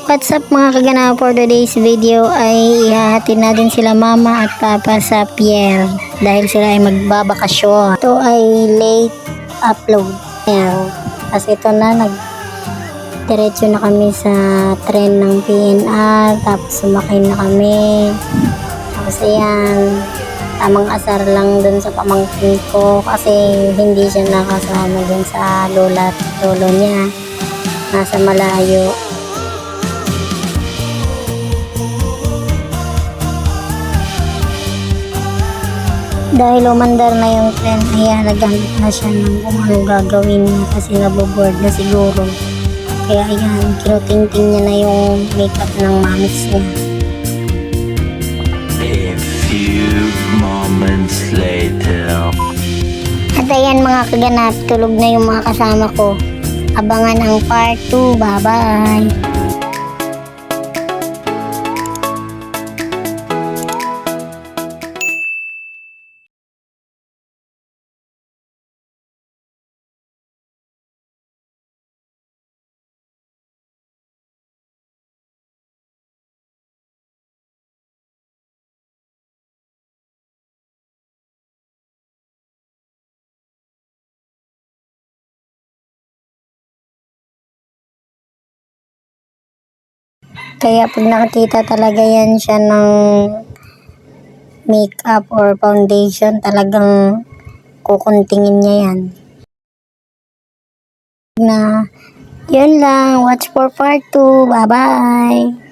What's up mga kaganap, for today's video ay ihahatid natin sila mama at papa sa pier dahil sila ay magbabakasyon. Ito ay late upload. Ayan. Kasi ito na, diretso na kami sa tren ng PNR, tapos sumakay na kami. Tapos ayan, tamang asar lang dun sa pamangkin ko kasi hindi siya nakasama dun sa lola at lolo niya. Nasa malayo. Dahil umandar na yung tren, ayan, naghanap na siya ng kung ano gagawin niya kasi naboboard na siguro. Kaya ayan, kinutingting niya na yung makeup ng mamis niya. A few moments later. At ayan mga kaganap, tulog na yung mga kasama ko. Abangan ang part 2. Bye-bye! Kaya pag nakakita talaga yan siya ng makeup or foundation, talagang kukuntingin niya yan. Na, yun lang. Watch for part 2. Bye-bye!